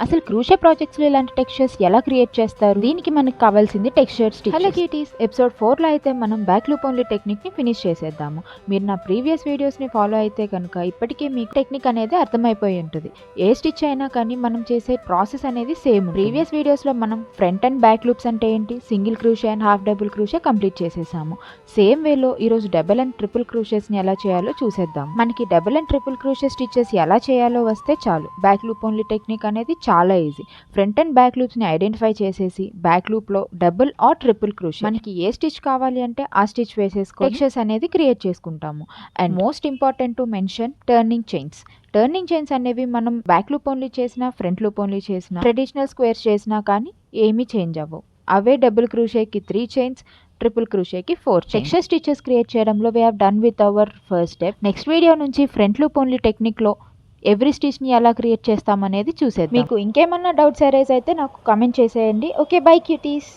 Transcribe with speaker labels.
Speaker 1: అసలు క్రూషియా ప్రాజెక్ట్స్ లో ఇలాంటి టెక్స్చర్స్ ఎలా క్రియేట్ చేస్తారు? దీనికి మనకు కావాల్సింది texture stitch. Hello kitties, episode 4 లో అయితే మనం బ్యాక్ లూప్ ఓన్లీ టెక్నిక్ ని ఫినిష్ చేసేద్దాము. మీరు నా ప్రీవియస్ వీడియోస్ ని ఫాలో అయితే కనుక ఇప్పటికే మీకు టెక్నిక్ అనేది అర్థమైపోయి ఉంటుంది. ఏ స్టిచ్ అయినా కానీ మనం చేసే ప్రాసెస్ అనేది సేమ్. ప్రీవియస్ వీడియోస్ లో మనం ఫ్రంట్ అండ్ బ్యాక్ లూప్స్ అంటే ఏంటి, single crochet and half double crochet complete చేసేసాము. సేమ్ వేలో ఈరోజు డబుల్ అండ్ ట్రిపుల్ క్రూషియస్ ని ఎలా చేయాలో చూసేద్దాం. మనకి డబుల్ అండ్ ట్రిపుల్ క్రూషియా స్టిచెస్ ఎలా చేయాలో వస్తే చాలు. బ్యాక్ లూప్ ఓన్లీ టెక్నిక్ అనేది చాలా easy. Front and back loops ని ఐడెంటిఫై చేసేసి బ్యాక్ లూప్ లో డబుల్ ఆర్ ట్రిపుల్ క్రూషియా మనకి ఏ స్టిచ్ కావాలి అంటే ఆ స్టిచ్ వేసేసుకొని టెక్స్చర్స్ అనేది క్రియేట్ చేసుకుంటాము. And most important to mention turning chains. Turning chains అనేవి మనం బ్యాక్ లూప్ ఓన్లీ చేసినా, ఫ్రంట్ లూప్ ఓన్లీ చేసినా, ట్రెడిషనల్ స్క్వేర్స్ చేసినా కానీ ఏమీ చేంజ్ అవ్వవు. అవే డబుల్ క్రూషియాకి 3 చైన్స్, ట్రిపుల్ క్రూషియాకి 4 చైన్స్. టెక్స్చర్ స్టిచెస్ క్రియేట్ చేయడంలో we have done with our first step. Next video నుంచి ఫ్రంట్ లూప్ ఓన్లీ టెక్నిక్ లో ఎవ్రీ స్టిచ్ ని ఎలా క్రియేట్ చేస్తామనేది చూసేద్దాం. మీకు ఇంకేమన్నా డౌట్స్ అరైజ్ అయితే నాకు కామెంట్ చేసేయండి. Okay, by cuties.